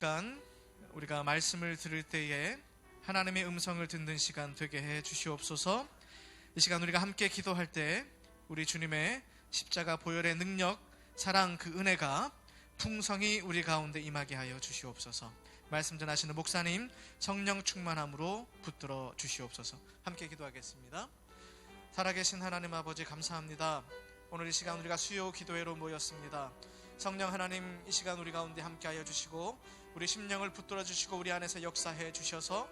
시간 우리가 말씀을 들을 때에 하나님의 음성을 듣는 시간 되게 해 주시옵소서. 이 시간 우리가 함께 기도할 때 우리 주님의 십자가 보혈의 능력, 사랑, 그 은혜가 풍성히 우리 가운데 임하게 하여 주시옵소서. 말씀 전하시는 목사님 성령 충만함으로 붙들어 주시옵소서. 함께 기도하겠습니다. 살아계신 하나님 아버지, 감사합니다. 오늘 이 시간 우리가 수요 기도회로 모였습니다. 성령 하나님, 이 시간 우리 가운데 함께하여 주시고 우리 심령을 붙들어 주시고 우리 안에서 역사해 주셔서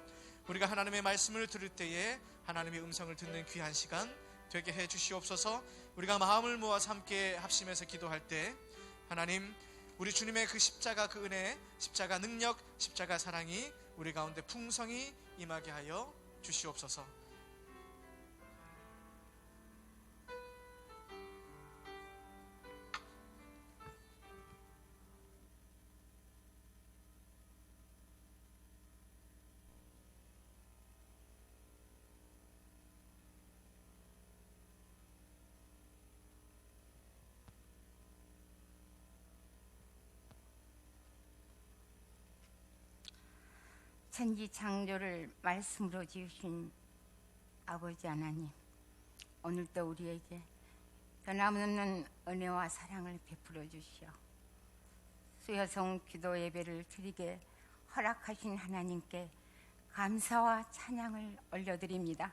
우리가 하나님의 말씀을 들을 때에 하나님의 음성을 듣는 귀한 시간 되게 해 주시옵소서. 우리가 마음을 모아서 함께 합심해서 기도할 때 하나님, 우리 주님의 그 십자가, 그 은혜, 십자가 능력, 십자가 사랑이 우리 가운데 풍성히 임하게 하여 주시옵소서. 천지 창조를 말씀으로 지으신 아버지 하나님, 오늘도 우리에게 변함없는 은혜와 사랑을 베풀어 주시어 수요성 기도 예배를 드리게 허락하신 하나님께 감사와 찬양을 올려드립니다.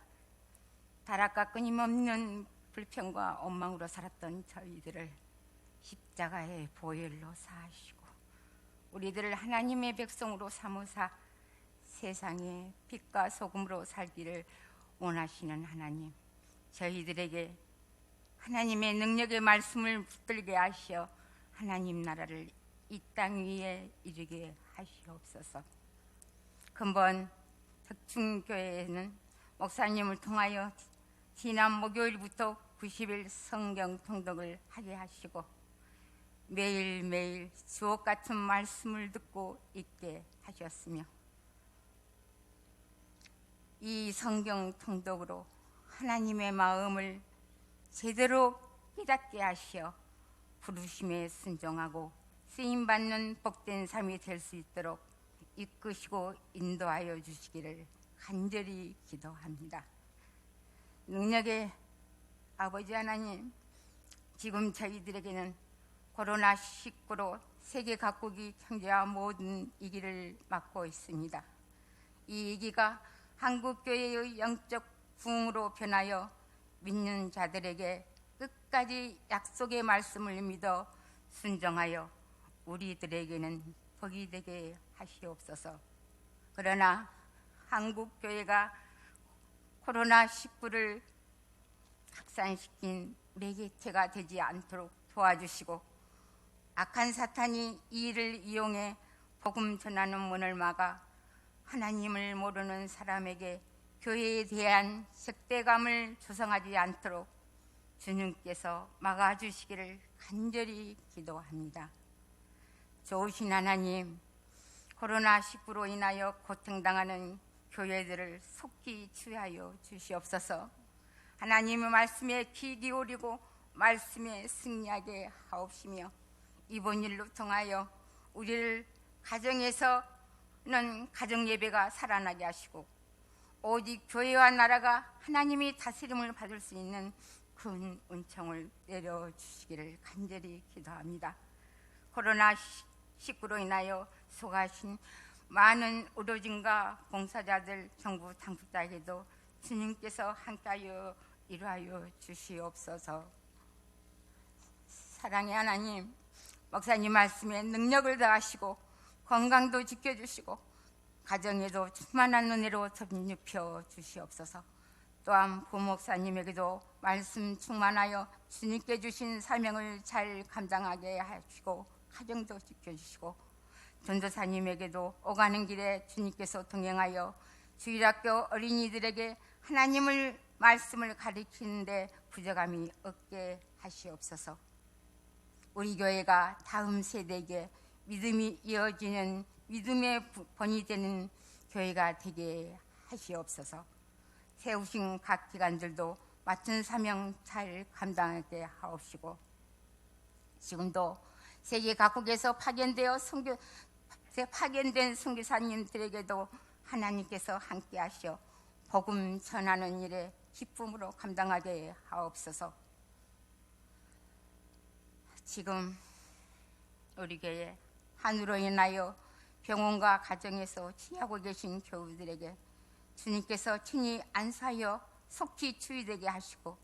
타락과 끊임없는 불평과 원망으로 살았던 저희들을 십자가의 보혈로 사하시고 우리들을 하나님의 백성으로 삼으사 세상에 빛과 소금으로 살기를 원하시는 하나님, 저희들에게 하나님의 능력의 말씀을 붙들게 하시어 하나님 나라를 이 땅 위에 이루게 하시옵소서. 근본 특충교회에는 목사님을 통하여 지난 목요일부터 90일 성경 통독을 하게 하시고 매일매일 주옥같은 말씀을 듣고 있게 하셨으며 이 성경 통독으로 하나님의 마음을 제대로 깨닫게 하시어 부르심에 순종하고 쓰임받는 복된 삶이 될 수 있도록 이끄시고 인도하여 주시기를 간절히 기도합니다. 능력의 아버지 하나님, 지금 저희들에게는 코로나19로 세계 각국이 경제와 모든 위기를 맞고 있습니다. 이 위기가 한국교회의 영적 부흥으로 변하여 믿는 자들에게 끝까지 약속의 말씀을 믿어 순종하여 우리들에게는 복이 되게 하시옵소서. 그러나 한국교회가 코로나19를 확산시킨 매개체가 되지 않도록 도와주시고 악한 사탄이 이 일을 이용해 복음 전하는 문을 막아 하나님을 모르는 사람에게 교회에 대한 색대감을 조성하지 않도록 주님께서 막아주시기를 간절히 기도합니다. 좋으신 하나님, 코로나19로 인하여 고통당하는 교회들을 속히 치유하여 주시옵소서. 하나님의 말씀에 귀 기울이고 말씀에 승리하게 하옵시며 이번 일로 통하여 우리를 가정에서는 가정 예배가 살아나게 하시고 오직 교회와 나라가 하나님이 다스림을 받을 수 있는 큰 은총을 내려주시기를 간절히 기도합니다. 코로나19로 인하여 수고하신 많은 의료진과 봉사자들, 정부 당국자에게도 주님께서 함께하여 일하여 주시옵소서. 사랑의 하나님, 목사님 말씀에 능력을 더하시고 건강도 지켜주시고 가정에도 충만한 은혜로 덮여 주시옵소서. 또한 부목사님에게도 말씀 충만하여 주님께 주신 사명을 잘 감당하게 하시고 가정도 지켜주시고 전도사님에게도 오가는 길에 주님께서 동행하여 주일학교 어린이들에게 하나님을 말씀을 가르치는데 부족함이 없게 하시옵소서. 우리 교회가 다음 세대에게 믿음이 이어지는 믿음의 본이 되는 교회가 되게 하시옵소서. 세우신 각 기관들도 맡은 사명 잘 감당하게 하옵시고 지금도 세계 각국에서 파견되어 제 파견된 선교사님들에게도 하나님께서 함께하셔 복음 전하는 일에 기쁨으로 감당하게 하옵소서. 지금 우리 교회 한우로 인하여 병원과 가정에서 치유하고 계신 교우들에게 주님께서 친히 안수하여 속히 치유되게 하시고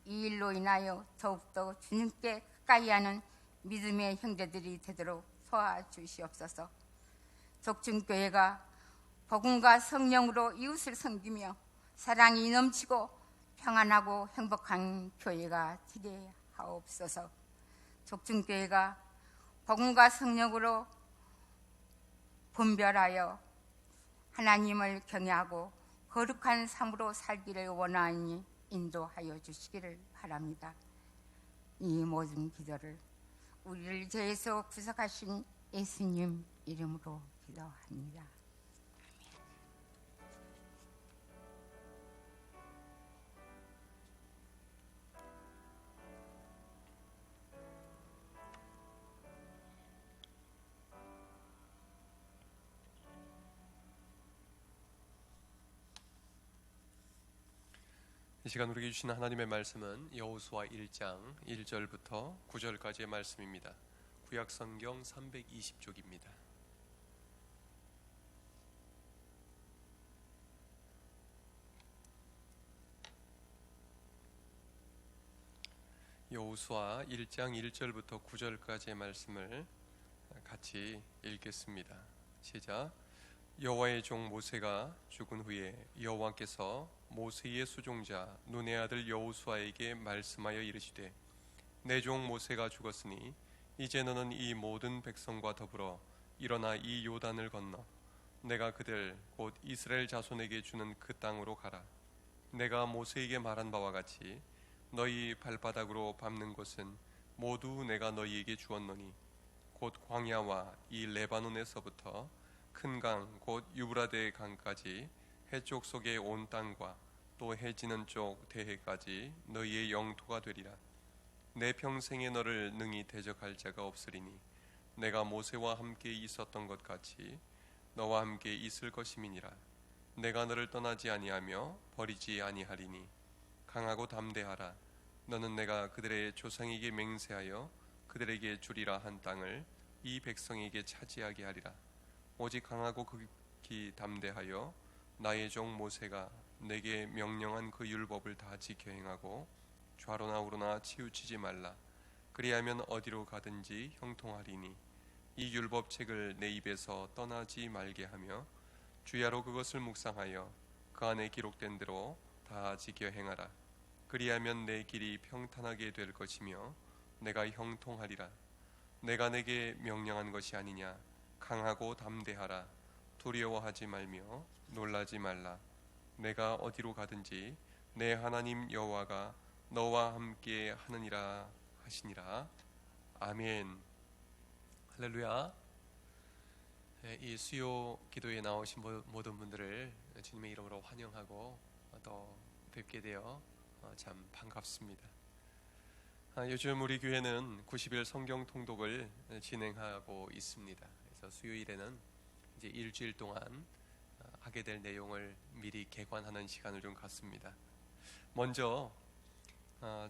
이 일로 인하여 더욱더 주님께 가까이 하는 믿음의 형제들이 되도록 도와주시옵소서. 족중교회가 복음과 성령으로 이웃을 섬기며 사랑이 넘치고 평안하고 행복한 교회가 되게 하옵소서. 족중교회가 복음과 성령으로 분별하여 하나님을 경외하고 거룩한 삶으로 살기를 원하니 인도하여 주시기를 바랍니다. 이 모든 기도를 우리를 죄에서 구속하신 예수님 이름으로 기도합니다. 이 시간 우리에게 주신 하나님의 말씀은 여호수아 1장 1절부터 9절까지의 말씀입니다. 구약 성경 320쪽입니다. 여호수아 1장 1절부터 9절까지의 말씀을 같이 읽겠습니다. 시작. 여호와의 종 모세가 죽은 후에 여호와께서 모세의 수종자 눈의 아들 여호수아에게 말씀하여 이르시되 내 종 모세가 죽었으니 이제 너는 이 모든 백성과 더불어 일어나 이 요단을 건너 내가 그들 곧 이스라엘 자손에게 주는 그 땅으로 가라. 내가 모세에게 말한 바와 같이 너희 발바닥으로 밟는 곳은 모두 내가 너희에게 주었노니 곧 광야와 이 레바논에서부터 큰 강 곧 유브라데 강까지 해쪽 속의 온 땅과 또 해지는 쪽 대해까지 너희의 영토가 되리라. 내 평생에 너를 능히 대적할 자가 없으리니 내가 모세와 함께 있었던 것 같이 너와 함께 있을 것임이니라. 내가 너를 떠나지 아니하며 버리지 아니하리니 강하고 담대하라. 너는 내가 그들의 조상에게 맹세하여 그들에게 주리라 한 땅을 이 백성에게 차지하게 하리라. 오직 강하고 극히 담대하여 나의 종 모세가 내게 명령한 그 율법을 다 지켜 행하고 좌로나 우로나 치우치지 말라. 그리하면 어디로 가든지 형통하리니 이 율법책을 내 입에서 떠나지 말게 하며 주야로 그것을 묵상하여 그 안에 기록된 대로 다 지켜 행하라. 그리하면 내 길이 평탄하게 될 것이며 내가 형통하리라. 내가 내게 명령한 것이 아니냐. 강하고 담대하라. 두려워하지 말며 놀라지 말라. 내가 어디로 가든지 내 하나님 여호와가 너와 함께 하느니라 하시니라. 아멘. 할렐루야. 이 수요 기도에 나오신 모든 분들을 주님의 이름으로 환영하고 또 뵙게 되어 참 반갑습니다. 요즘 우리 교회는 90일 성경 통독을 진행하고 있습니다. 그래서 수요일에는 이제 일주일 동안 하게 될 내용을 미리 개관하는 시간을 좀 갖습니다. 먼저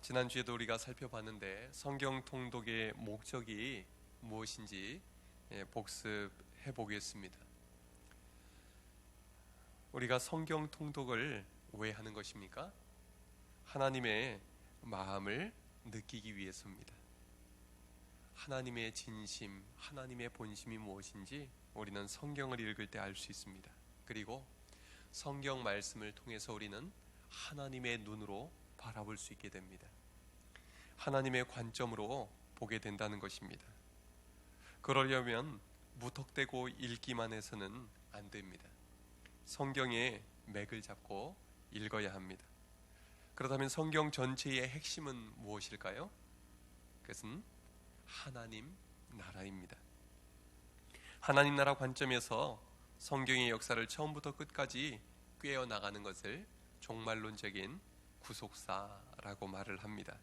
지난주에도 우리가 살펴봤는데 성경 통독의 목적이 무엇인지 복습해 보겠습니다. 우리가 성경 통독을 왜 하는 것입니까? 하나님의 마음을 느끼기 위해서입니다. 하나님의 진심, 하나님의 본심이 무엇인지 우리는 성경을 읽을 때 알 수 있습니다. 그리고 성경 말씀을 통해서 우리는 하나님의 눈으로 바라볼 수 있게 됩니다. 하나님의 관점으로 보게 된다는 것입니다. 그러려면 무턱대고 읽기만 해서는 안 됩니다. 성경의 맥을 잡고 읽어야 합니다. 그렇다면 성경 전체의 핵심은 무엇일까요? 그것은 하나님 나라입니다. 하나님 나라 관점에서 성경의 역사를 처음부터 끝까지 꿰어 나가는 것을 종말론적인 구속사라고 말을 합니다.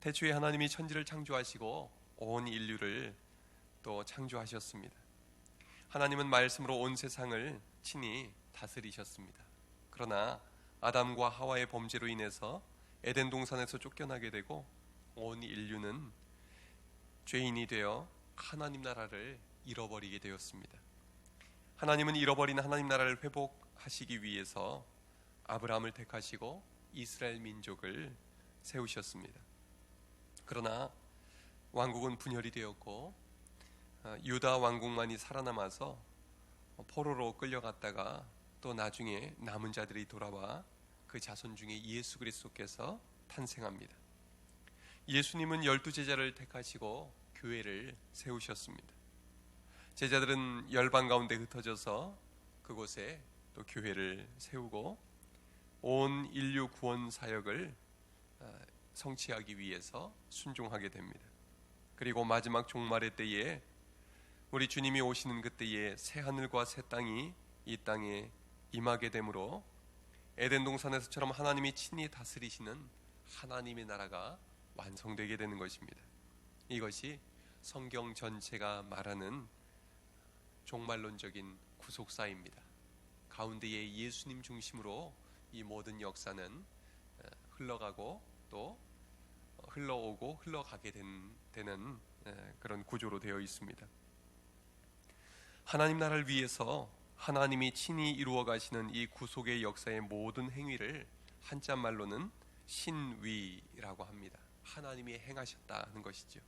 태초에 하나님이 천지를 창조하시고 온 인류를 또 창조하셨습니다. 하나님은 말씀으로 온 세상을 친히 다스리셨습니다. 그러나 아담과 하와의 범죄로 인해서 에덴 동산에서 쫓겨나게 되고 온 인류는 죄인이 되어 하나님 나라를 잃어버리게 되었습니다. 하나님은 잃어버린 하나님 나라를 회복하시기 위해서 아브라함을 택하시고 이스라엘 민족을 세우셨습니다. 그러나 왕국은 분열이 되었고 유다 왕국만이 살아남아서 포로로 끌려갔다가 또 나중에 남은 자들이 돌아와 그 자손 중에 예수 그리스도께서 탄생합니다. 예수님은 12제자를 택하시고 교회를 세우셨습니다. 제자들은 열방 가운데 흩어져서 그곳에 또 교회를 세우고 온 인류 구원 사역을 성취하기 위해서 순종하게 됩니다. 그리고 마지막 종말의 때에 우리 주님이 오시는 그때에 새 하늘과 새 땅이 이 땅에 임하게 되므로 에덴 동산에서처럼 하나님이 친히 다스리시는 하나님의 나라가 완성되게 되는 것입니다. 이것이 성경 전체가 말하는 종말론적인 구속사입니다. 가운데에 예수님 중심으로 이 모든 역사는 흘러가고 또 흘러오고 흘러가게 되는 그런 구조로 되어 있습니다. 하나님 나라를 위해서 하나님이 친히 이루어 가시는 이 구속의 역사의 모든 행위를 한자 말로는 신위라고 합니다. 하나님이 행하셨다는 것이죠.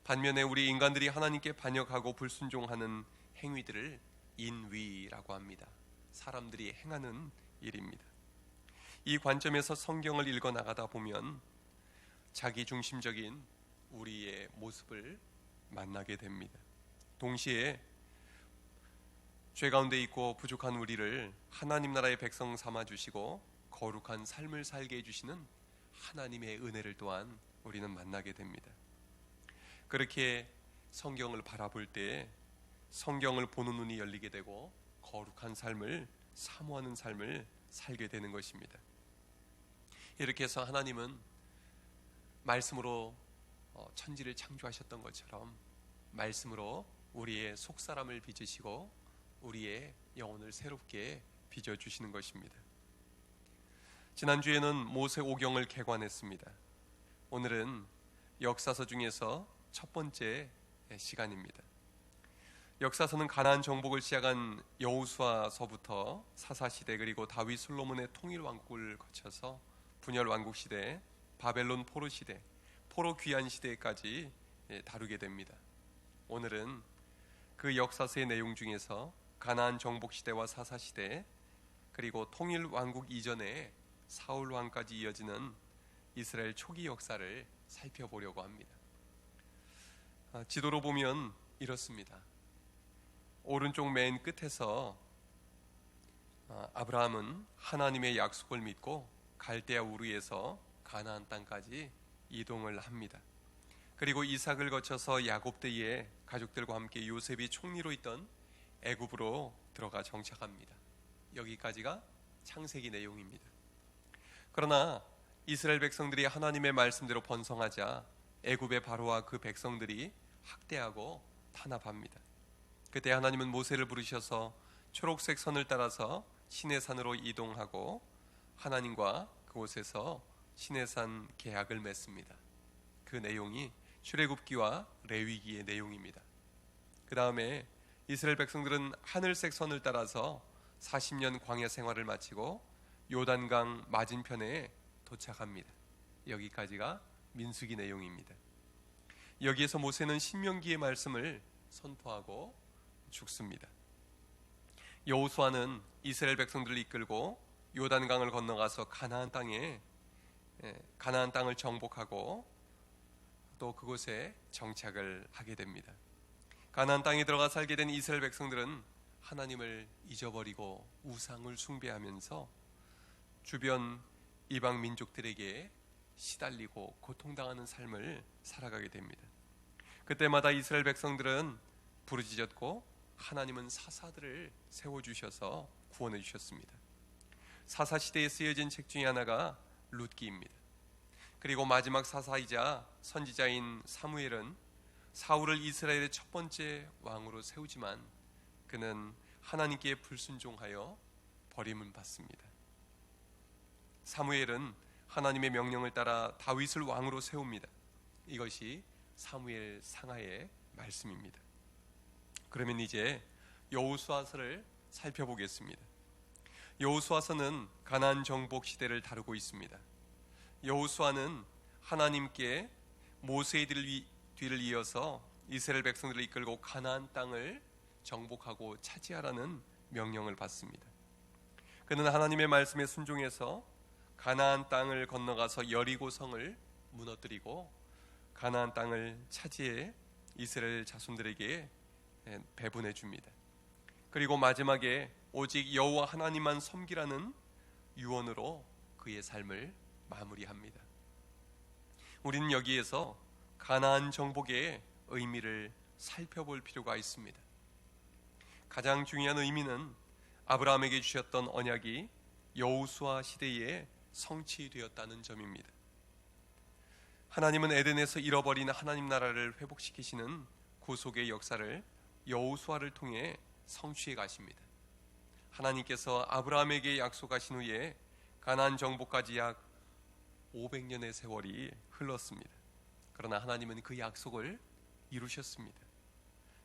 반면에 우리 인간들이 하나님께 반역하고 불순종하는 행위들을 인위라고 합니다. 사람들이 행하는 일입니다. 이 관점에서 성경을 읽어 나가다 보면 자기 중심적인 우리의 모습을 만나게 됩니다. 동시에 죄 가운데 있고 부족한 우리를 하나님 나라의 백성 삼아 주시고 거룩한 삶을 살게 해주시는 하나님의 은혜를 또한 우리는 만나게 됩니다. 그렇게 성경을 바라볼 때 성경을 보는 눈이 열리게 되고 거룩한 삶을 사모하는 삶을 살게 되는 것입니다. 이렇게 해서 하나님은 말씀으로 천지를 창조하셨던 것처럼 말씀으로 우리의 속사람을 빚으시고 우리의 영혼을 새롭게 빚어주시는 것입니다. 지난주에는 모세오경을 개관했습니다. 오늘은 역사서 중에서 첫 번째 시간입니다. 역사서는 가나안 정복을 시작한 여호수아서부터 사사시대 그리고 다윗 솔로몬의 통일왕국을 거쳐서 분열왕국 시대, 바벨론 포로 시대, 포로 귀환 시대까지 다루게 됩니다. 오늘은 그 역사서의 내용 중에서 가나안 정복 시대와 사사 시대 그리고 통일 왕국 이전에 사울 왕까지 이어지는 이스라엘 초기 역사를 살펴보려고 합니다. 지도로 보면 이렇습니다. 오른쪽 맨 끝에서 아브라함은 하나님의 약속을 믿고 갈대아 우르에서 가나안 땅까지 이동을 합니다. 그리고 이삭을 거쳐서 야곱 때에 가족들과 함께 요셉이 총리로 있던 애굽으로 들어가 정착합니다. 여기까지가 창세기 내용입니다. 그러나 이스라엘 백성들이 하나님의 말씀대로 번성하자 애굽의 바로와 그 백성들이 학대하고 탄압합니다. 그때 하나님은 모세를 부르셔서 초록색 선을 따라서 시내산으로 이동하고 하나님과 그곳에서 시내산 계약을 맺습니다. 그 내용이 출애굽기와 레위기의 내용입니다. 그 다음에 이스라엘 백성들은 하늘색 선을 따라서 40년 광야 생활을 마치고 요단강 맞은편에 도착합니다. 여기까지가 민수기 내용입니다. 여기에서 모세는 신명기의 말씀을 선포하고 죽습니다. 여호수아는 이스라엘 백성들을 이끌고 요단강을 건너가서 가나안 땅을 정복하고 또 그곳에 정착을 하게 됩니다. 가나안 땅에 들어가 살게 된 이스라엘 백성들은 하나님을 잊어버리고 우상을 숭배하면서 주변 이방 민족들에게 시달리고 고통당하는 삶을 살아가게 됩니다. 그때마다 이스라엘 백성들은 부르짖었고 하나님은 사사들을 세워주셔서 구원해 주셨습니다. 사사시대에 쓰여진 책 중에 하나가 룻기입니다. 그리고 마지막 사사이자 선지자인 사무엘은 사울을 이스라엘의 첫 번째 왕으로 세우지만 그는 하나님께 불순종하여 버림을 받습니다. 사무엘은 하나님의 명령을 따라 다윗을 왕으로 세웁니다. 이것이 사무엘 상하의 말씀입니다. 그러면 이제 여호수아서를 살펴보겠습니다. 여호수아서는 가나안 정복 시대를 다루고 있습니다. 여호수아는 하나님께 모세의 뒤를 이어서 이스라엘 백성들을 이끌고 가나안 땅을 정복하고 차지하라는 명령을 받습니다. 그는 하나님의 말씀에 순종해서 가나안 땅을 건너가서 여리고 성을 무너뜨리고 가나안 땅을 차지해 이스라엘 자손들에게 배분해 줍니다. 그리고 마지막에 오직 여호와 하나님만 섬기라는 유언으로 그의 삶을 마무리합니다. 우리는 여기에서 가나안 정복의 의미를 살펴볼 필요가 있습니다. 가장 중요한 의미는 아브라함에게 주셨던 언약이 여호수아 시대에 성취되었다는 점입니다. 하나님은 에덴에서 잃어버린 하나님 나라를 회복시키시는 구속의 역사를 여호수아를 통해 성취해 가십니다. 하나님께서 아브라함에게 약속하신 후에 가나안 정복까지 약 500년의 세월이 흘렀습니다. 그러나 하나님은 그 약속을 이루셨습니다.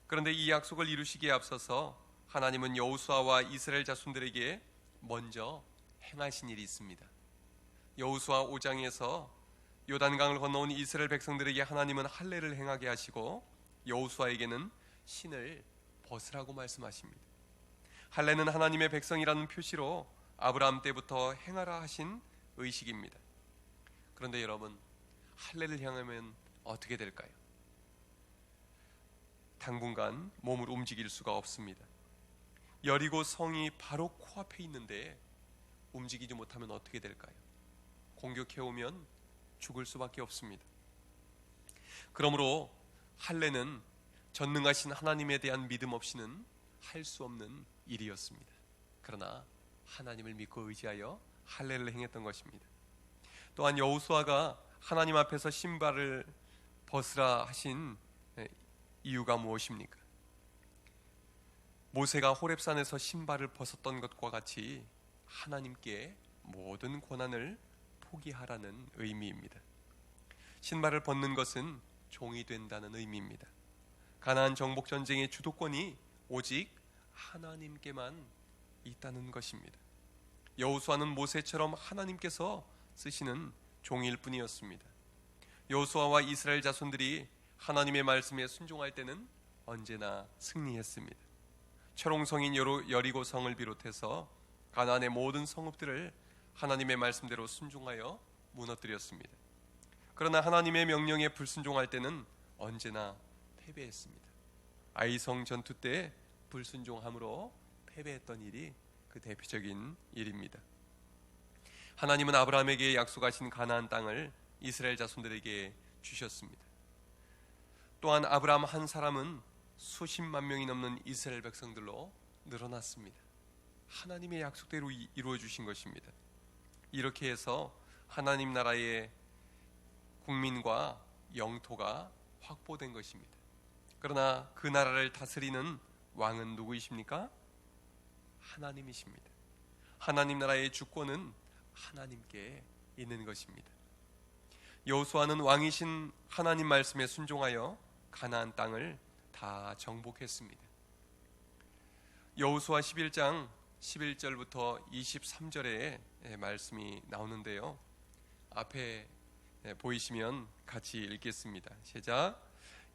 그런데 이 약속을 이루시기에 앞서서 하나님은 여호수아와 이스라엘 자손들에게 먼저 행하신 일이 있습니다. 여호수아 5장에서 요단강을 건너온 이스라엘 백성들에게 하나님은 할례를 행하게 하시고 여호수아에게는 신을 벗으라고 말씀하십니다. 할례는 하나님의 백성이라는 표시로 아브라함 때부터 행하라 하신 의식입니다. 그런데 여러분, 할례를 행하면 어떻게 될까요? 당분간 몸을 움직일 수가 없습니다. 여리고 성이 바로 코앞에 있는데 움직이지 못하면 어떻게 될까요? 공격해오면 죽을 수밖에 없습니다. 그러므로 할례는 전능하신 하나님에 대한 믿음 없이는 할 수 없는 일이었습니다. 그러나 하나님을 믿고 의지하여 할례를 행했던 것입니다. 또한 여호수아가 하나님 앞에서 신발을 벗으라 하신 이유가 무엇입니까? 모세가 호렙산에서 신발을 벗었던 것과 같이 하나님께 모든 권한을 포기하라는 의미입니다. 신발을 벗는 것은 종이 된다는 의미입니다. 가나안 정복 전쟁의 주도권이 오직 하나님께만 있다는 것입니다. 여호수아는 모세처럼 하나님께서 쓰시는 종일 뿐이었습니다. 여호수아와 이스라엘 자손들이 하나님의 말씀에 순종할 때는 언제나 승리했습니다. 철옹성인 여리고성을 비롯해서 가나안의 모든 성읍들을 하나님의 말씀대로 순종하여 무너뜨렸습니다. 그러나 하나님의 명령에 불순종할 때는 언제나 패배했습니다. 아이성 전투 때 불순종함으로 패배했던 일이 그 대표적인 일입니다. 하나님은 아브라함에게 약속하신 가나안 땅을 이스라엘 자손들에게 주셨습니다. 또한 아브라함 한 사람은 수십만 명이 넘는 이스라엘 백성들로 늘어났습니다. 하나님의 약속대로 이루어 주신 것입니다. 이렇게 해서 하나님 나라의 국민과 영토가 확보된 것입니다. 그러나 그 나라를 다스리는 왕은 누구이십니까? 하나님이십니다. 하나님 나라의 주권은 하나님께 있는 것입니다. 여호수아는 왕이신 하나님 말씀에 순종하여 가나안 땅을 다 정복했습니다. 여호수아 11장 11절부터 23절의 말씀이 나오는데요. 앞에 보이시면 같이 읽겠습니다. 시작.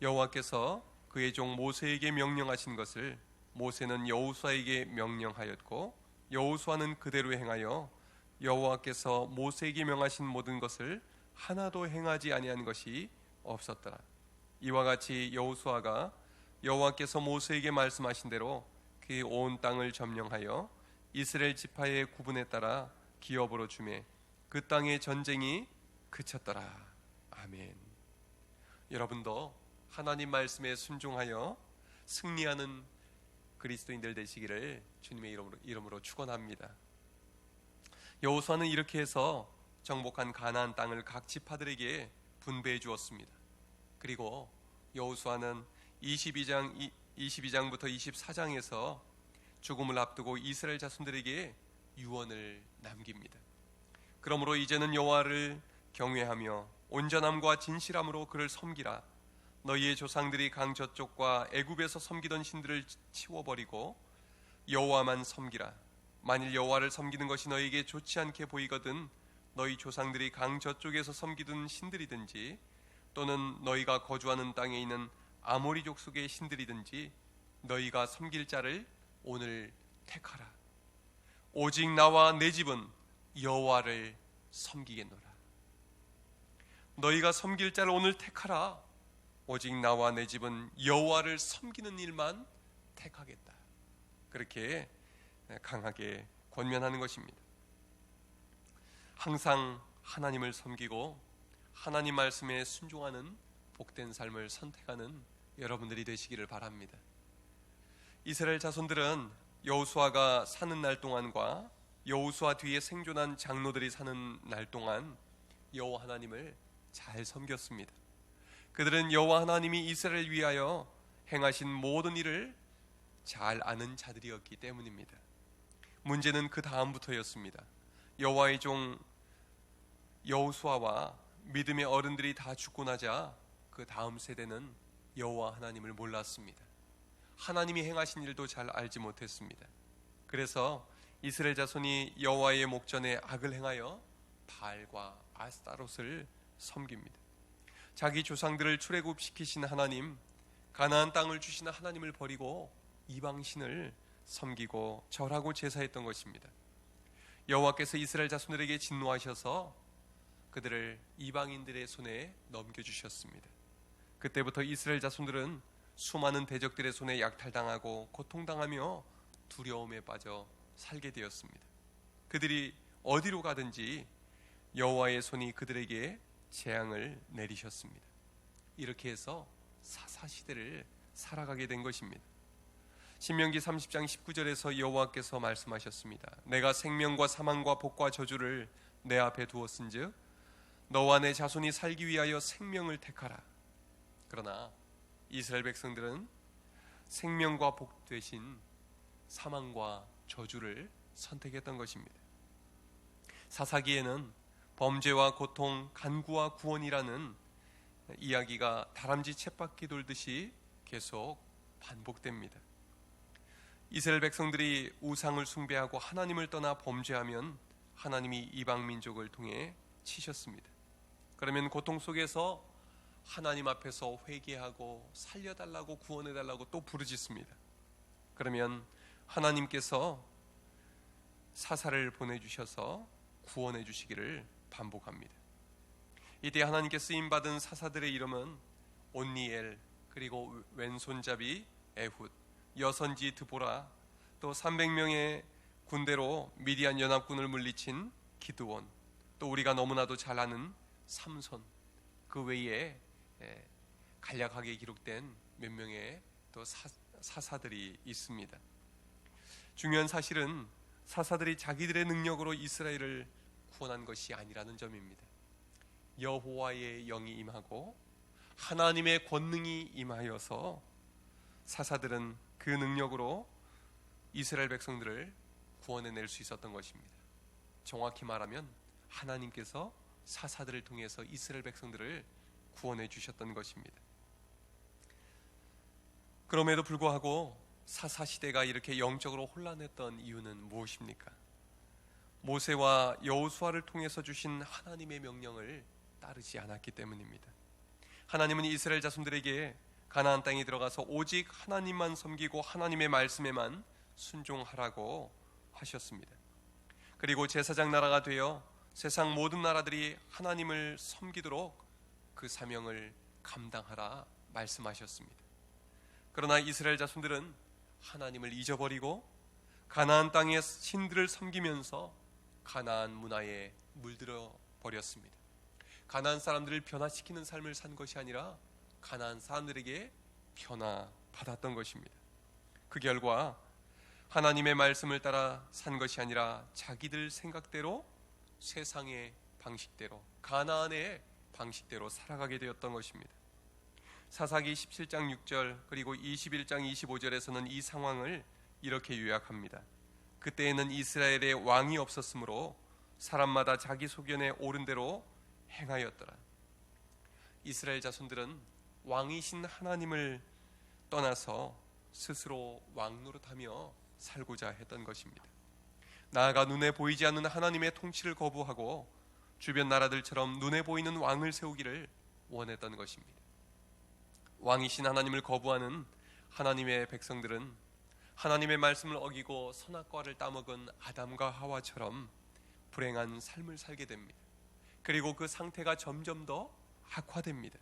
여호와께서 그의 종 모세에게 명령하신 것을 모세는 여호수아에게 명령하였고 여호수아는 그대로 행하여 여호와께서 모세에게 명하신 모든 것을 하나도 행하지 아니한 것이 없었더라. 이와 같이 여호수아가 여호와께서 모세에게 말씀하신 대로 그 온 땅을 점령하여 이스라엘 지파의 구분에 따라 기업으로 주매 그 땅의 전쟁이 그쳤더라. 아멘. 여러분도 하나님 말씀에 순종하여 승리하는 그리스도인들 되시기를 주님의 이름으로 축원합니다. 여호수아는 이렇게 해서 정복한 가나안 땅을 각 지파들에게 분배해 주었습니다. 그리고 여호수아는 22장 22장부터 24장에서 죽음을 앞두고 이스라엘 자손들에게 유언을 남깁니다. 그러므로 이제는 여호와를 경외하며 온전함과 진실함으로 그를 섬기라. 너희의 조상들이 강 저쪽과 애굽에서 섬기던 신들을 치워버리고 여호와만 섬기라. 만일 여호와를 섬기는 것이 너희에게 좋지 않게 보이거든 너희 조상들이 강 저쪽에서 섬기던 신들이든지 또는 너희가 거주하는 땅에 있는 아모리 족속의 신들이든지 너희가 섬길 자를 오늘 택하라. 오직 나와 내 집은 여호와를 섬기겠노라. 너희가 섬길 자를 오늘 택하라. 오직 나와 내 집은 여호와를 섬기는 일만 택하겠다. 그렇게 강하게 권면하는 것입니다. 항상 하나님을 섬기고 하나님 말씀에 순종하는 복된 삶을 선택하는 여러분들이 되시기를 바랍니다. 이스라엘 자손들은 여호수아가 사는 날 동안과 여호수아 뒤에 생존한 장로들이 사는 날 동안 여호와 하나님을 잘 섬겼습니다. 그들은 여호와 하나님이 이스라엘을 위하여 행하신 모든 일을 잘 아는 자들이었기 때문입니다. 문제는 그 다음부터였습니다. 여호와의 종 여호수아와 믿음의 어른들이 다 죽고 나자 그 다음 세대는 여호와 하나님을 몰랐습니다. 하나님이 행하신 일도 잘 알지 못했습니다. 그래서 이스라엘 자손이 여호와의 목전에 악을 행하여 바알과 아스타롯을 섬깁니다. 자기 조상들을 출애굽시키신 하나님, 가나안 땅을 주시는 하나님을 버리고 이방신을 섬기고 절하고 제사했던 것입니다. 여호와께서 이스라엘 자손들에게 진노하셔서 그들을 이방인들의 손에 넘겨주셨습니다. 그때부터 이스라엘 자손들은 수많은 대적들의 손에 약탈당하고 고통당하며 두려움에 빠져 살게 되었습니다. 그들이 어디로 가든지 여호와의 손이 그들에게 재앙을 내리셨습니다. 이렇게 해서 사사시대를 살아가게 된 것입니다. 신명기 30장 19절에서 여호와께서 말씀하셨습니다. 내가 생명과 사망과 복과 저주를 내 앞에 두었은즉 너와 내 자손이 살기 위하여 생명을 택하라. 그러나 이스라엘 백성들은 생명과 복 대신 사망과 저주를 선택했던 것입니다. 사사기에는 범죄와 고통, 간구와 구원이라는 이야기가 다람쥐 쳇바퀴 돌듯이 계속 반복됩니다. 이스라엘 백성들이 우상을 숭배하고 하나님을 떠나 범죄하면 하나님이 이방 민족을 통해 치셨습니다. 그러면 고통 속에서 하나님 앞에서 회개하고 살려달라고 구원해달라고 또 부르짖습니다. 그러면 하나님께서 사사를 보내주셔서 구원해 주시기를 반복합니다. 이때 하나님께 쓰임받은 사사들의 이름은 온니엘, 그리고 왼손잡이 에훗, 여선지 드보라, 또 300명의 군대로 미디안 연합군을 물리친 기드온, 또 우리가 너무나도 잘 아는 삼손, 그 외에 간략하게 기록된 몇 명의 또 사사들이 있습니다. 중요한 사실은 사사들이 자기들의 능력으로 이스라엘을 구원한 것이 아니라는 점입니다. 여호와의 영이 임하고 하나님의 권능이 임하여서 사사들은 그 능력으로 이스라엘 백성들을 구원해낼 수 있었던 것입니다. 정확히 말하면 하나님께서 사사들을 통해서 이스라엘 백성들을 구원해 주셨던 것입니다. 그럼에도 불구하고 사사시대가 이렇게 영적으로 혼란했던 이유는 무엇입니까? 모세와 여호수아를 통해서 주신 하나님의 명령을 따르지 않았기 때문입니다. 하나님은 이스라엘 자손들에게 가나안 땅에 들어가서 오직 하나님만 섬기고 하나님의 말씀에만 순종하라고 하셨습니다. 그리고 제사장 나라가 되어 세상 모든 나라들이 하나님을 섬기도록 그 사명을 감당하라 말씀하셨습니다. 그러나 이스라엘 자손들은 하나님을 잊어버리고 가나안 땅의 신들을 섬기면서 가나안 문화에 물들어 버렸습니다. 가나안 사람들을 변화시키는 삶을 산 것이 아니라 가나안 사람들에게 변화받았던 것입니다. 그 결과 하나님의 말씀을 따라 산 것이 아니라 자기들 생각대로, 세상의 방식대로, 가나안의 방식대로 살아가게 되었던 것입니다. 사사기 17장 6절 그리고 21장 25절에서는 이 상황을 이렇게 요약합니다. 그때에는 이스라엘에 왕이 없었으므로 사람마다 자기 소견에 옳은 대로 행하였더라. 이스라엘 자손들은 왕이신 하나님을 떠나서 스스로 왕 노릇하며 살고자 했던 것입니다. 나아가 눈에 보이지 않는 하나님의 통치를 거부하고 주변 나라들처럼 눈에 보이는 왕을 세우기를 원했던 것입니다. 왕이신 하나님을 거부하는 하나님의 백성들은 하나님의 말씀을 어기고 선악과를 따먹은 아담과 하와처럼 불행한 삶을 살게 됩니다. 그리고 그 상태가 점점 더 악화됩니다.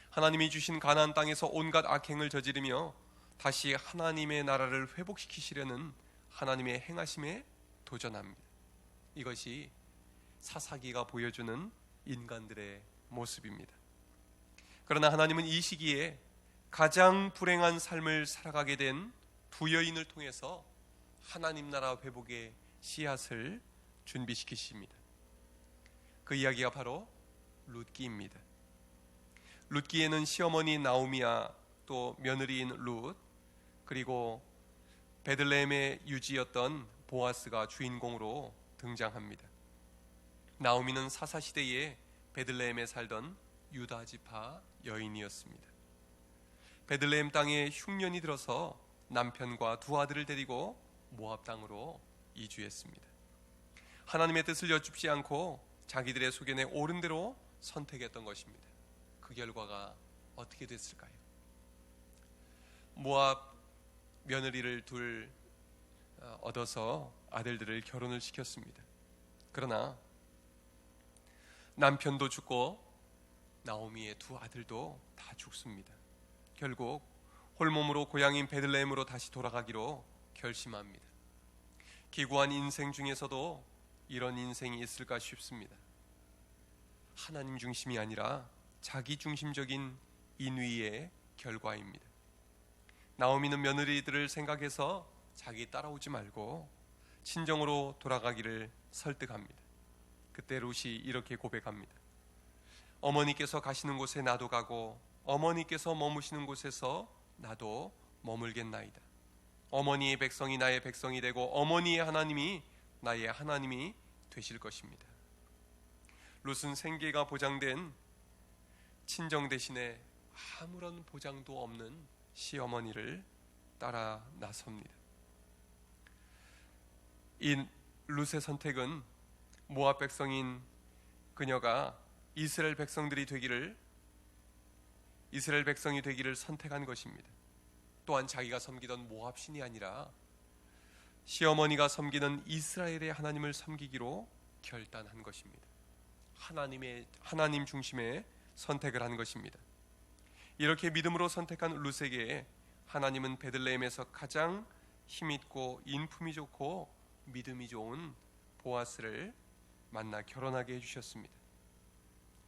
하나님이 주신 가나안 땅에서 온갖 악행을 저지르며 다시 하나님의 나라를 회복시키시려는 하나님의 행하심에 도전합니다. 이것이 사사기가 보여주는 인간들의 모습입니다. 그러나 하나님은 이 시기에 가장 불행한 삶을 살아가게 된 두 여인을 통해서 하나님 나라 회복의 씨앗을 준비시키십니다. 그 이야기가 바로 룻기입니다. 룻기에는 시어머니 나오미와 또 며느리인 룻 그리고 베들레헴의 유지였던 보아스가 주인공으로 등장합니다. 나오미는 사사시대에 베들레헴에 살던 유다 지파 여인이었습니다. 베들레헴 땅에 흉년이 들어서 남편과 두 아들을 데리고 모압 땅으로 이주했습니다. 하나님의 뜻을 여쭙지 않고 자기들의 소견에 옳은 대로 선택했던 것입니다. 그 결과가 어떻게 됐을까요? 모압 며느리를 둘 얻어서 아들들을 결혼을 시켰습니다. 그러나 남편도 죽고 나오미의 두 아들도 다 죽습니다. 결국 홀몸으로 고향인 베들레헴으로 다시 돌아가기로 결심합니다. 기구한 인생 중에서도 이런 인생이 있을까 싶습니다. 하나님 중심이 아니라 자기 중심적인 인위의 결과입니다. 나오미는 며느리들을 생각해서 자기 따라오지 말고 친정으로 돌아가기를 설득합니다. 그때 룻이 이렇게 고백합니다. 어머니께서 가시는 곳에 나도 가고 어머니께서 머무시는 곳에서 나도 머물겠나이다. 어머니의 백성이 나의 백성이 되고 어머니의 하나님이 나의 하나님이 되실 것입니다. 룻은 생계가 보장된 친정 대신에 아무런 보장도 없는 시어머니를 따라 나섭니다. 이 룻의 선택은 모압 백성인 그녀가 이스라엘 백성이 되기를 선택한 것입니다. 또한 자기가 섬기던 모압 신이 아니라 시어머니가 섬기는 이스라엘의 하나님을 섬기기로 결단한 것입니다. 하나님 중심의 선택을 한 것입니다. 이렇게 믿음으로 선택한 룻에게 하나님은 베들레헴에서 가장 힘있고 인품이 좋고 믿음이 좋은 보아스를 만나 결혼하게 해주셨습니다.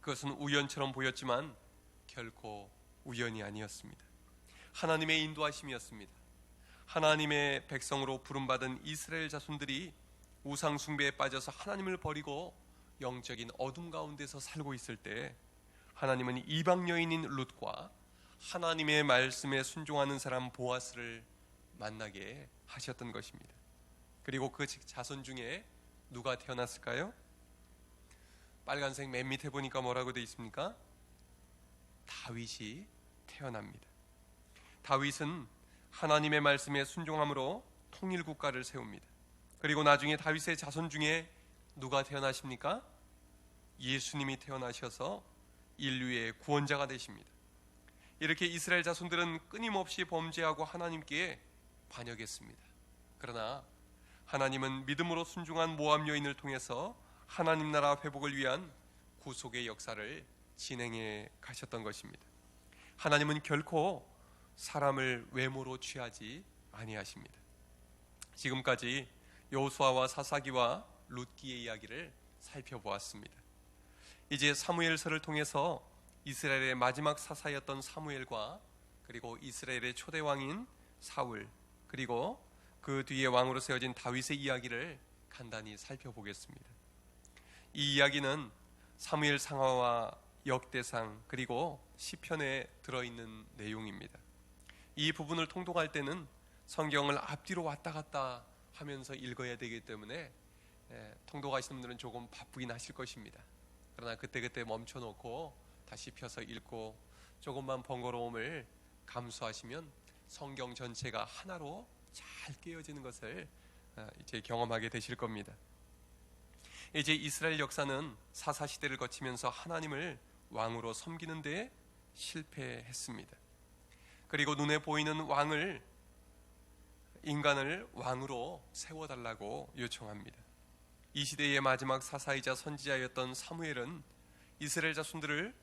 그것은 우연처럼 보였지만 결코 우연이 아니었습니다. 하나님의 인도하심이었습니다. 하나님의 백성으로 부름받은 이스라엘 자손들이 우상 숭배에 빠져서 하나님을 버리고 영적인 어둠 가운데서 살고 있을 때 하나님은 이방 여인인 룻과 하나님의 말씀에 순종하는 사람 보아스를 만나게 하셨던 것입니다. 그리고 그 자손 중에 누가 태어났을까요? 빨간색 맨 밑에 보니까 뭐라고 되어 있습니까? 다윗이 태어납니다. 다윗은 하나님의 말씀에 순종함으로 통일 국가를 세웁니다. 그리고 나중에 다윗의 자손 중에 누가 태어나십니까? 예수님이 태어나셔서 인류의 구원자가 되십니다. 이렇게 이스라엘 자손들은 끊임없이 범죄하고 하나님께 반역했습니다. 그러나 하나님은 믿음으로 순종한 모압 여인을 통해서 하나님 나라 회복을 위한 구속의 역사를 진행해 가셨던 것입니다. 하나님은 결코 사람을 외모로 취하지 아니하십니다. 지금까지 여호수아와 사사기와 룻기의 이야기를 살펴보았습니다. 이제 사무엘서를 통해서 이스라엘의 마지막 사사였던 사무엘과 그리고 이스라엘의 초대 왕인 사울 그리고 그 뒤에 왕으로 세워진 다윗의 이야기를 간단히 살펴보겠습니다. 이 이야기는 사무엘 상하와 역대상 그리고 시편에 들어있는 내용입니다. 이 부분을 통독할 때는 성경을 앞뒤로 왔다 갔다 하면서 읽어야 되기 때문에 통독하시는 분들은 조금 바쁘긴 하실 것입니다. 그러나 그때그때 멈춰놓고 다시 펴서 읽고 조금만 번거로움을 감수하시면 성경 전체가 하나로 잘 깨어지는 것을 이제 경험하게 되실 겁니다. 이제 이스라엘 역사는 사사시대를 거치면서 하나님을 왕으로 섬기는 데 실패했습니다. 그리고 눈에 보이는 인간을 왕으로 세워달라고 요청합니다. 이 시대의 마지막 사사이자 선지자였던 사무엘은 이스라엘 자손들을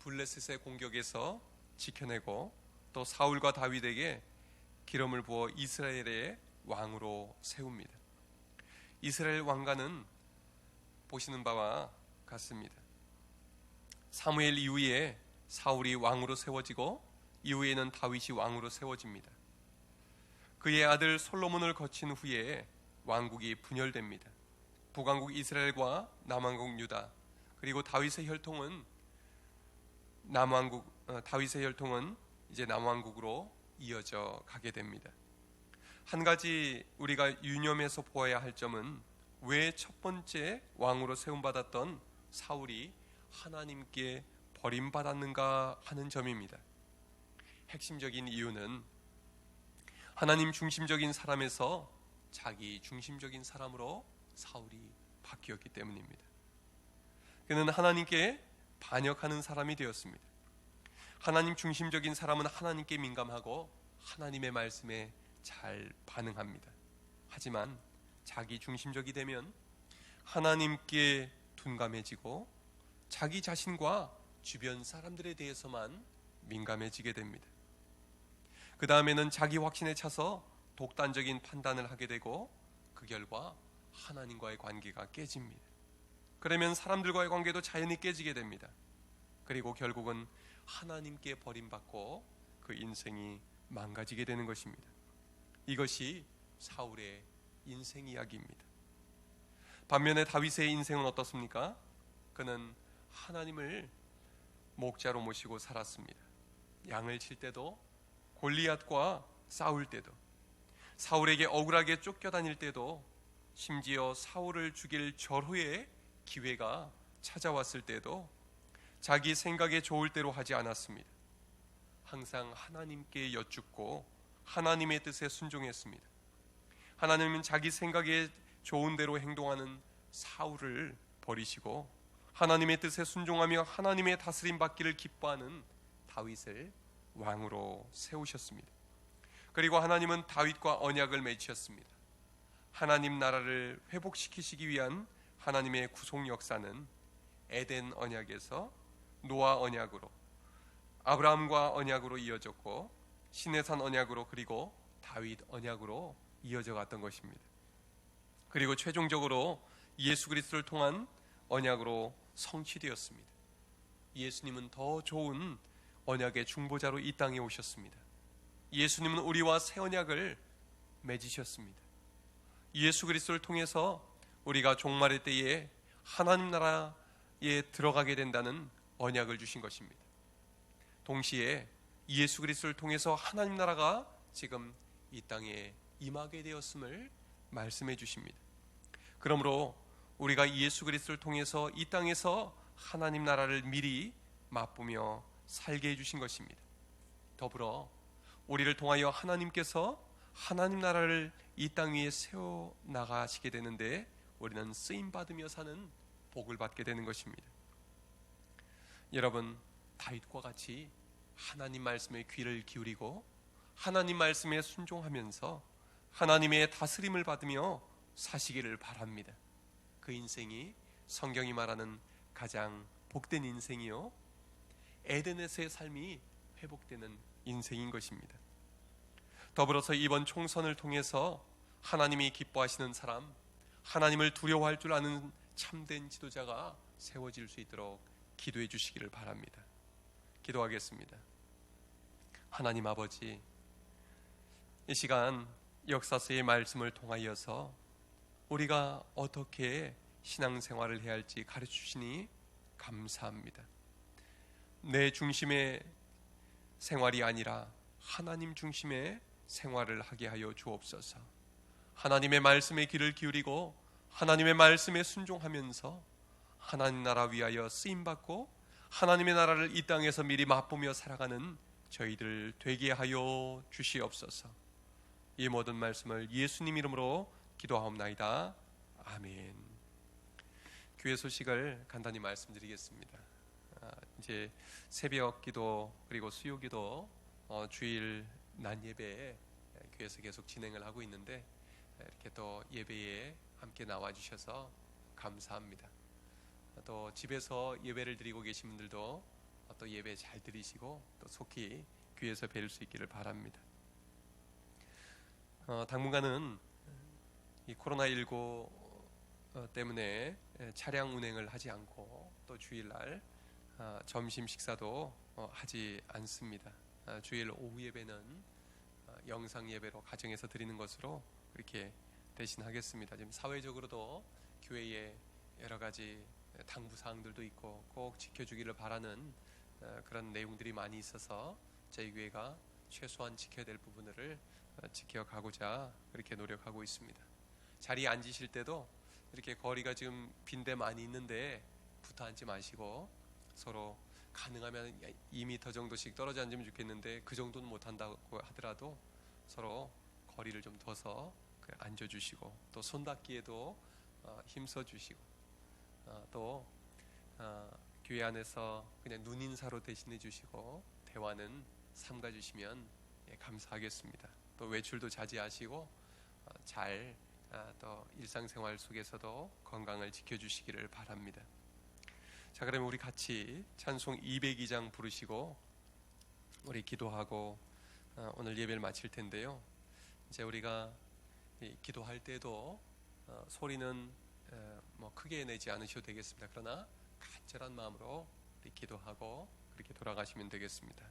블레셋의 공격에서 지켜내고 또 사울과 다윗에게 기름을 부어 이스라엘의 왕으로 세웁니다. 이스라엘 왕가는 보시는 바와 같습니다. 사무엘 이후에 사울이 왕으로 세워지고 이후에는 다윗이 왕으로 세워집니다. 그의 아들 솔로몬을 거친 후에 왕국이 분열됩니다. 북왕국 이스라엘과 남왕국 유다 그리고 다윗의 혈통은 이제 남왕국으로 이어져 가게 됩니다. 한 가지 우리가 유념해서 보아야 할 점은 왜 첫 번째 왕으로 세움받았던 사울이 하나님께 버림받았는가 하는 점입니다. 핵심적인 이유는 하나님 중심적인 사람에서 자기 중심적인 사람으로 사울이 바뀌었기 때문입니다. 그는 하나님께 반역하는 사람이 되었습니다. 하나님 중심적인 사람은 하나님께 민감하고 하나님의 말씀에 잘 반응합니다. 하지만 자기 중심적이 되면 하나님께 둔감해지고 자기 자신과 주변 사람들에 대해서만 민감해지게 됩니다. 그 다음에는 자기 확신에 차서 독단적인 판단을 하게 되고 그 결과 하나님과의 관계가 깨집니다. 그러면 사람들과의 관계도 자연히 깨지게 됩니다. 그리고 결국은 하나님께 버림받고 그 인생이 망가지게 되는 것입니다. 이것이 사울의 인생 이야기입니다. 반면에 다윗의 인생은 어떻습니까? 그는 하나님을 목자로 모시고 살았습니다. 양을 칠 때도, 골리앗과 싸울 때도, 사울에게 억울하게 쫓겨다닐 때도, 심지어 사울을 죽일 절호의 기회가 찾아왔을 때도 자기 생각에 좋을 대로 하지 않았습니다. 항상 하나님께 여쭙고 하나님의 뜻에 순종했습니다. 하나님은 자기 생각에 좋은 대로 행동하는 사울을 버리시고 하나님의 뜻에 순종하며 하나님의 다스림 받기를 기뻐하는 다윗을 왕으로 세우셨습니다. 그리고 하나님은 다윗과 언약을 맺으셨습니다. 하나님 나라를 회복시키시기 위한 하나님의 구속 역사는 에덴 언약에서 노아 언약으로, 아브라함과 언약으로 이어졌고 시내산 언약으로, 그리고 다윗 언약으로 이어져 갔던 것입니다. 그리고 최종적으로 예수 그리스도를 통한 언약으로 성취되었습니다. 예수님은 더 좋은 언약의 중보자로 이 땅에 오셨습니다. 예수님은 우리와 새 언약을 맺으셨습니다. 예수 그리스도를 통해서 우리가 종말의 때에 하나님 나라에 들어가게 된다는 언약을 주신 것입니다. 동시에 예수 그리스도를 통해서 하나님 나라가 지금 이 땅에 임하게 되었음을 말씀해 주십니다. 그러므로 우리가 예수 그리스도를 통해서 이 땅에서 하나님 나라를 미리 맛보며 살게 해주신 것입니다. 더불어 우리를 통하여 하나님께서 하나님 나라를 이 땅 위에 세워 나가시게 되는데 우리는 쓰임 받으며 사는 복을 받게 되는 것입니다. 여러분, 다윗과 같이 하나님 말씀에 귀를 기울이고 하나님 말씀에 순종하면서 하나님의 다스림을 받으며 사시기를 바랍니다. 그 인생이 성경이 말하는 가장 복된 인생이요, 에덴에서의 삶이 회복되는 인생인 것입니다. 더불어서 이번 총선을 통해서 하나님이 기뻐하시는 사람, 하나님을 두려워할 줄 아는 참된 지도자가 세워질 수 있도록 기도해 주시기를 바랍니다. 기도하겠습니다. 하나님 아버지, 이 시간 역사서의 말씀을 통하여서 우리가 어떻게 신앙생활을 해야 할지 가르쳐 주시니 감사합니다. 내 중심의 생활이 아니라 하나님 중심의 생활을 하게 하여 주옵소서. 하나님의 말씀에 귀를 기울이고 하나님의 말씀에 순종하면서 하나님 나라 위하여 쓰임받고 하나님의 나라를 이 땅에서 미리 맛보며 살아가는 저희들 되게 하여 주시옵소서. 이 모든 말씀을 예수님 이름으로 기도하옵나이다. 아멘. 교회 소식을 간단히 말씀드리겠습니다. 이제 새벽 기도 그리고 수요 기도 주일 낮 예배 교회에서 계속 진행을 하고 있는데 이렇게 또 예배에 함께 나와 주셔서 감사합니다. 또 집에서 예배를 드리고 계신 분들도 또 예배 잘 드리시고 또 속히 교회에서 뵐 수 있기를 바랍니다. 당분간은 이 코로나19 때문에 차량 운행을 하지 않고 또 주일날 점심 식사도 하지 않습니다. 주일 오후 예배는 영상 예배로 가정에서 드리는 것으로 그렇게 대신하겠습니다. 지금 사회적으로도 교회에 여러 가지 당부 사항들도 있고 꼭 지켜주기를 바라는 그런 내용들이 많이 있어서 저희 교회가 최소한 지켜야 될 부분들을 지켜가고자 그렇게 노력하고 있습니다. 자리에 앉으실 때도 이렇게 거리가 지금 빈대 많이 있는데 붙어 앉지 마시고 서로 가능하면 2m 정도씩 떨어져 앉으면 좋겠는데 그 정도는 못한다고 하더라도 서로 거리를 좀 둬서 앉아주시고 또 손 닿기에도 힘써주시고 또 교회 안에서 그냥 눈인사로 대신해 주시고 대화는 삼가 주시면 감사하겠습니다. 또 외출도 자제하시고 잘 또 일상생활 속에서도 건강을 지켜주시기를 바랍니다. 자, 그러면 우리 같이 찬송 202장 부르시고 우리 기도하고 오늘 예배를 마칠 텐데요. 이제 우리가 기도할 때도 소리는 뭐 크게 내지 않으셔도 되겠습니다. 그러나 간절한 마음으로 우리 기도하고 그렇게 돌아가시면 되겠습니다.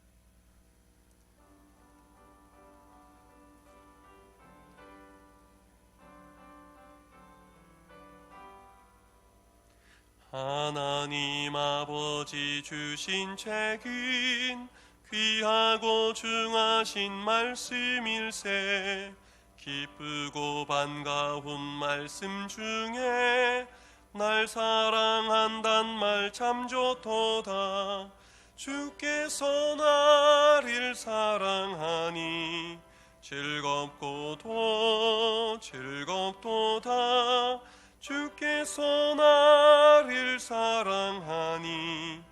하나님 아버지 주신 책은 귀하고 중하신 말씀일세. 기쁘고 반가운 말씀 중에 날 사랑한단 말 참 좋도다. 주께서 나를 사랑하니 즐겁고도 즐겁도다. 주께서 나를 사랑하니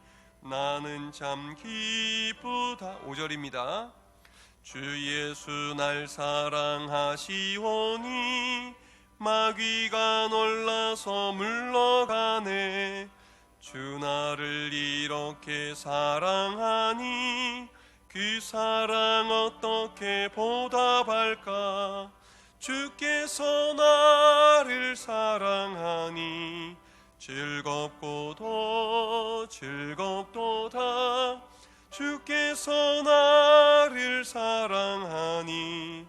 나는 참 기쁘다. 5절입니다. 주 예수 날 사랑하시오니 마귀가 놀라서 물러가네. 주 나를 이렇게 사랑하니 그 사랑 어떻게 보답할까. 주께서 나를 사랑하니 즐겁고도 즐겁도다. 주께서 나를 사랑하니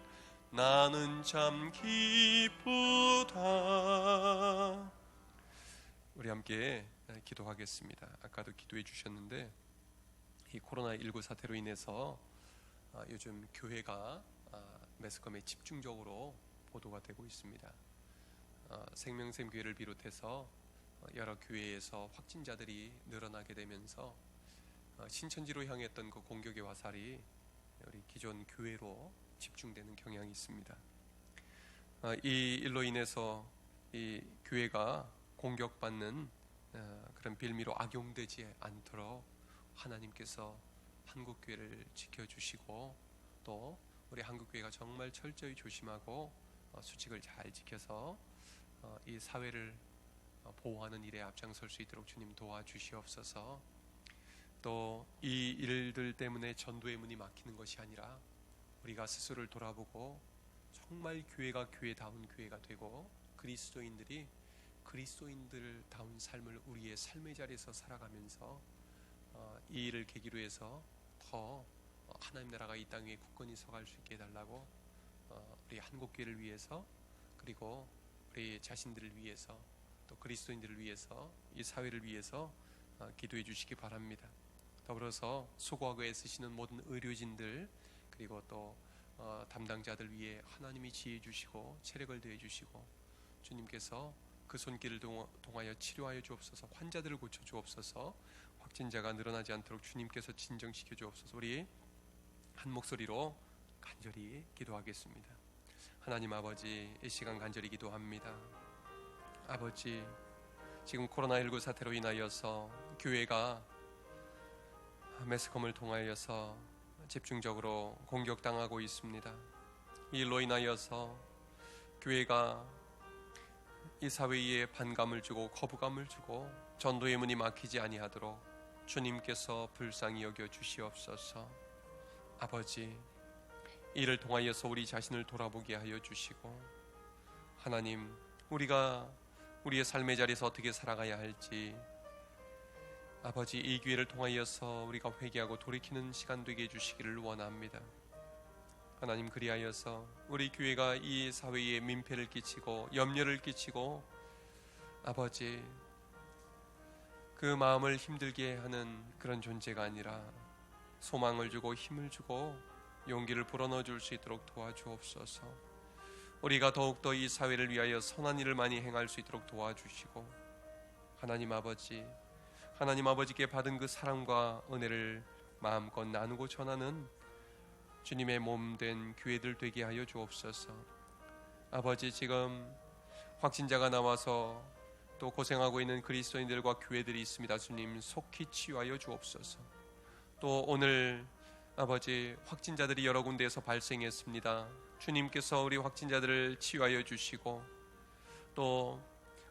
나는 참 기쁘다. 우리 함께 기도하겠습니다. 아까도 기도해 주셨는데 이 코로나19 사태로 인해서 요즘 교회가 매스컴에 집중적으로 보도가 되고 있습니다. 생명샘 교회를 비롯해서 여러 교회에서 확진자들이 늘어나게 되면서 신천지로 향했던 그 공격의 화살이 우리 기존 교회로 집중되는 경향이 있습니다. 이 일로 인해서 이 교회가 공격받는 그런 빌미로 악용되지 않도록 하나님께서 한국교회를 지켜주시고 또 우리 한국교회가 정말 철저히 조심하고 수칙을 잘 지켜서 이 사회를 보호하는 일에 앞장설 수 있도록 주님 도와주시옵소서. 또 이 일들 때문에 전도의 문이 막히는 것이 아니라 우리가 스스로를 돌아보고 정말 교회가 교회다운 교회가 되고 그리스도인들이 그리스도인들다운 삶을 우리의 삶의 자리에서 살아가면서 이 일을 계기로 해서 더 하나님 나라가 이 땅 위에 굳건히 서갈 수 있게 해달라고 우리 한국교회를 위해서 그리고 우리 자신들을 위해서 또 그리스도인들을 위해서 이 사회를 위해서 기도해 주시기 바랍니다. 더불어서 수고하고 애쓰시는 모든 의료진들 그리고 또 담당자들 위해 하나님이 지혜 주시고 체력을 더해 주시고 주님께서 그 손길을 통하여 치료하여 주옵소서. 환자들을 고쳐 주옵소서. 확진자가 늘어나지 않도록 주님께서 진정시켜 주옵소서. 우리 한 목소리로 간절히 기도하겠습니다. 하나님 아버지, 이 시간 간절히 기도합니다. 아버지, 지금 코로나19 사태로 인하여서 교회가 매스컴을 통하여서 집중적으로 공격당하고 있습니다. 이 일로 인하여서 교회가 이 사회에 반감을 주고 거부감을 주고 전도의 문이 막히지 아니하도록 주님께서 불쌍히 여겨 주시옵소서. 아버지, 이를 통하여서 우리 자신을 돌아보게 하여 주시고 하나님, 우리가 우리의 삶의 자리에서 어떻게 살아가야 할지 아버지, 이 기회를 통하여서 우리가 회개하고 돌이키는 시간 되게 해주시기를 원합니다. 하나님, 그리하여서 우리 교회가 이 사회에 민폐를 끼치고 염려를 끼치고 아버지, 그 마음을 힘들게 하는 그런 존재가 아니라 소망을 주고 힘을 주고 용기를 불어넣어 줄 수 있도록 도와주옵소서. 우리가 더욱더 이 사회를 위하여 선한 일을 많이 행할 수 있도록 도와주시고 하나님 아버지께 받은 그 사랑과 은혜를 마음껏 나누고 전하는 주님의 몸된 교회들 되게 하여 주옵소서. 아버지, 지금 확진자가 나와서 또 고생하고 있는 그리스도인들과 교회들이 있습니다. 주님, 속히 치유하여 주옵소서. 또 오늘 아버지, 확진자들이 여러 군데에서 발생했습니다. 주님께서 우리 확진자들을 치유하여 주시고 또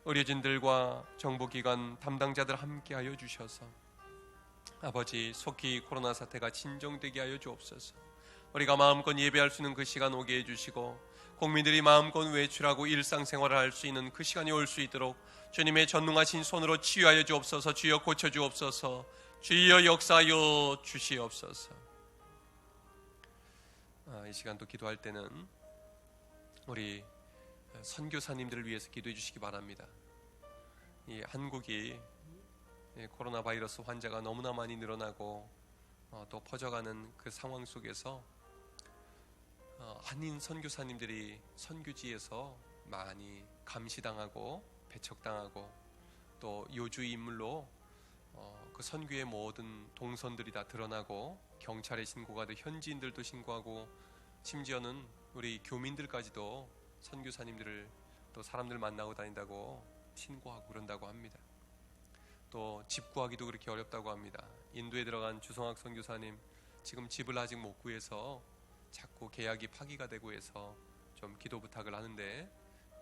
의료진들과 정부기관 담당자들 함께하여 주셔서 아버지, 속히 코로나 사태가 진정되게 하여 주옵소서. 우리가 마음껏 예배할 수 있는 그 시간 오게 해주시고 국민들이 마음껏 외출하고 일상생활을 할 수 있는 그 시간이 올 수 있도록 주님의 전능하신 손으로 치유하여 주옵소서. 주여 고쳐 주옵소서. 주여 역사하여 주시옵소서. 이 시간도 기도할 때는 우리 선교사님들을 위해서 기도해 주시기 바랍니다. 이 한국이 코로나 바이러스 환자가 너무나 많이 늘어나고 또 퍼져가는 그 상황 속에서 한인 선교사님들이 선교지에서 많이 감시당하고 배척당하고 또 요주 인물로 그 선교의 모든 동선들이 다 드러나고 경찰에 신고가 돼 현지인들도 신고하고 심지어는 우리 교민들까지도 선교사님들을 또 사람들 만나고 다닌다고 신고하고 그런다고 합니다. 또 집 구하기도 그렇게 어렵다고 합니다. 인도에 들어간 주성학 선교사님, 지금 집을 아직 못 구해서 자꾸 계약이 파기가 되고 해서 좀 기도 부탁을 하는데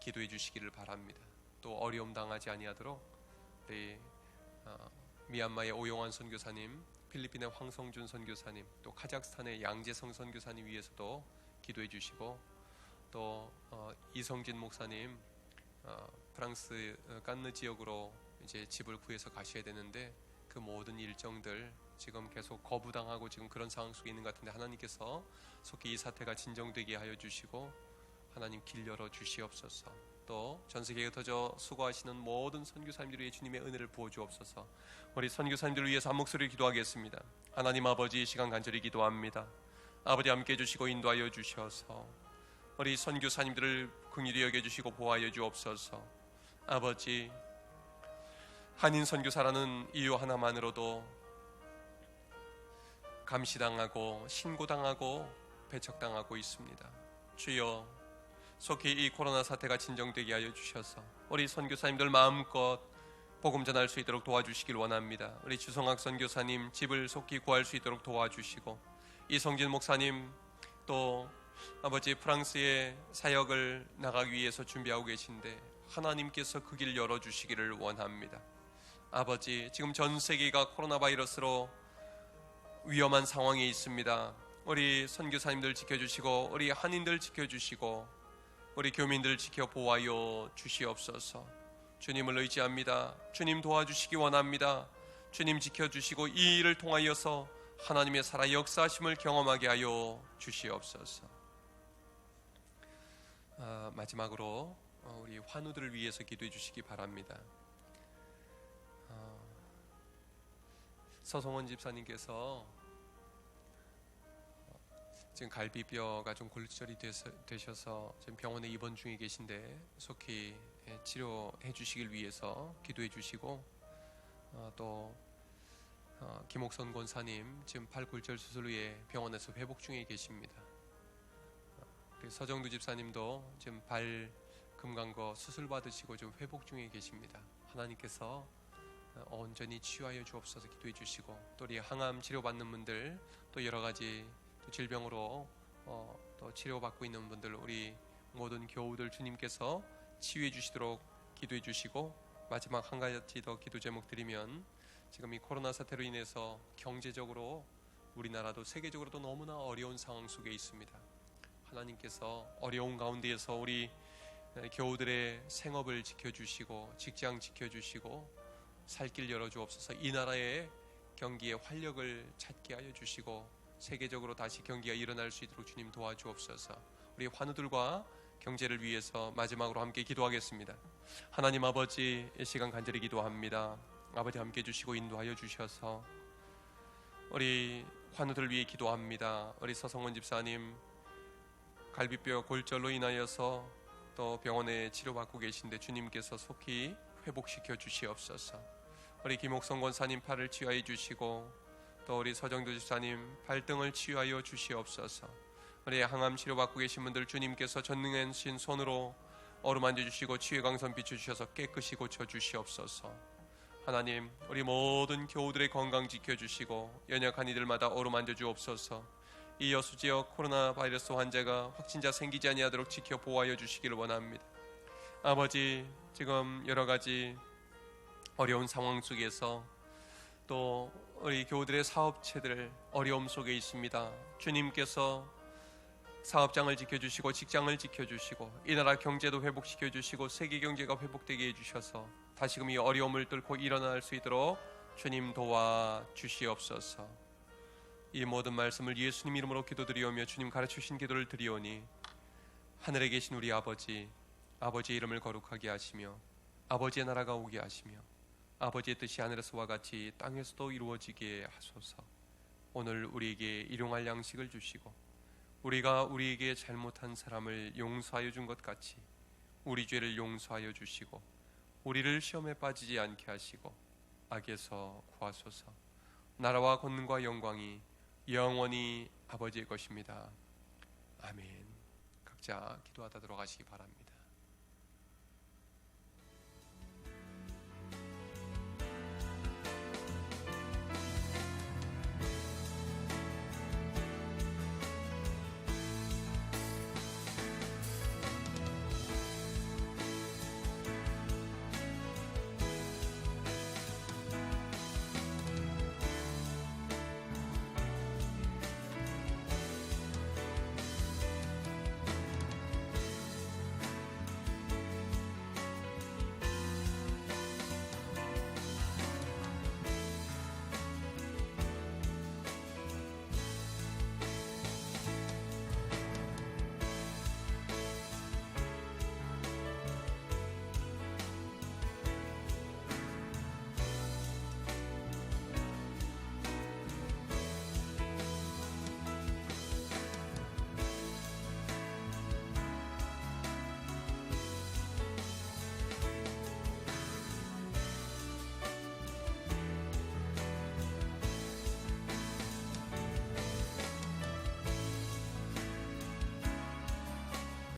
기도해 주시기를 바랍니다. 또 어려움 당하지 아니하도록 우리 미얀마의 오용환 선교사님, 필리핀의 황성준 선교사님, 또 카자흐스탄의 양재성 선교사님 위해서도 기도해 주시고 또 이성진 목사님 프랑스 깐느 지역으로 이제 집을 구해서 가셔야 되는데 그 모든 일정들 지금 계속 거부당하고 지금 그런 상황 속에 있는 것 같은데 하나님께서 속히 이 사태가 진정되게 하여 주시고 하나님 길 열어 주시옵소서. 또 전세계에 흩어져 수고하시는 모든 선교사님들 위해 주님의 은혜를 부어 주옵소서. 우리 선교사님들을 위해서 한 목소리를 기도하겠습니다. 하나님 아버지, 이 시간 간절히 기도합니다. 아버지, 함께 해주시고 인도하여 주셔서 우리 선교사님들을 긍휼히 여겨주시고 보호하여 주옵소서. 아버지, 한인 선교사라는 이유 하나만으로도 감시당하고 신고당하고 배척당하고 있습니다. 주여, 속히 이 코로나 사태가 진정되게 하여 주셔서 우리 선교사님들 마음껏 복음 전할 수 있도록 도와주시길 원합니다. 우리 주성학 선교사님 집을 속히 구할 수 있도록 도와주시고 이성진 목사님 또 아버지 프랑스의 사역을 나가기 위해서 준비하고 계신데 하나님께서 그 길 열어주시기를 원합니다. 아버지, 지금 전 세계가 코로나 바이러스로 위험한 상황에 있습니다. 우리 선교사님들 지켜주시고 우리 한인들 지켜주시고 우리 교민들 지켜 보호하여 주시옵소서. 주님을 의지합니다. 주님 도와주시기 원합니다. 주님 지켜주시고 이 일을 통하여서 하나님의 살아 역사하심을 경험하게 하여 주시옵소서. 마지막으로 우리 환우들을 위해서 기도해 주시기 바랍니다. 서성원 집사님께서 지금 갈비뼈가 좀 골절이 되셔서 지금 병원에 입원 중에 계신데 속히 치료해 주시길 위해서 기도해 주시고, 또 김옥선 권사님 지금 팔 골절 수술 후에 병원에서 회복 중에 계십니다. 서정두 집사님도 지금 발 금강거 수술 받으시고 좀 회복 중에 계십니다. 하나님께서 온전히 치유하여 주옵소서 기도해 주시고, 또 우리 항암 치료받는 분들, 또 여러 가지 또 질병으로 또 치료받고 있는 분들, 우리 모든 교우들 주님께서 치유해 주시도록 기도해 주시고, 마지막 한 가지 더 기도 제목 드리면, 지금 이 코로나 사태로 인해서 경제적으로 우리나라도 세계적으로도 너무나 어려운 상황 속에 있습니다. 하나님께서 어려운 가운데에서 우리 교우들의 생업을 지켜주시고 직장 지켜주시고 살 길 열어주옵소서. 이 나라의 경기에 활력을 찾게 하여 주시고 세계적으로 다시 경기가 일어날 수 있도록 주님 도와주옵소서. 우리 환우들과 경제를 위해서 마지막으로 함께 기도하겠습니다. 하나님 아버지, 이 시간 간절히 기도합니다. 아버지 함께 해주시고 인도하여 주셔서 우리 환우들 위해 기도합니다. 우리 서성원 집사님 갈비뼈 골절로 인하여서 또 병원에 치료받고 계신데 주님께서 속히 회복시켜 주시옵소서. 우리 김옥성 권사님 팔을 치유하여 주시고, 또 우리 서정두 집사님 발등을 치유하여 주시옵소서. 우리 항암 치료받고 계신 분들 주님께서 전능하신 손으로 어루만져 주시고 치유의 강선 비춰주셔서 깨끗이 고쳐 주시옵소서. 하나님, 우리 모든 교우들의 건강 지켜주시고 연약한 이들마다 어루만져 주옵소서. 이 여수 지역 코로나 바이러스 환자가 확진자 생기지 아니하도록 지켜 보호하여 주시기를 원합니다. 아버지, 지금 여러 가지 어려운 상황 속에서 또 우리 교우들의 사업체들 어려움 속에 있습니다. 주님께서 사업장을 지켜주시고 직장을 지켜주시고 이 나라 경제도 회복시켜주시고 세계 경제가 회복되게 해주셔서 다시금 이 어려움을 뚫고 일어날 수 있도록 주님 도와주시옵소서. 이 모든 말씀을 예수님 이름으로 기도드리오며 주님 가르치신 기도를 드리오니, 하늘에 계신 우리 아버지, 아버지의 이름을 거룩하게 하시며 아버지의 나라가 오게 하시며 아버지의 뜻이 하늘에서와 같이 땅에서도 이루어지게 하소서. 오늘 우리에게 일용할 양식을 주시고 우리가 우리에게 잘못한 사람을 용서하여 준 것 같이 우리 죄를 용서하여 주시고 우리를 시험에 빠지지 않게 하시고 악에서 구하소서. 나라와 권능과 영광이 영원히 아버지의 것입니다. 아멘. 각자 기도하다 들어가시기 바랍니다.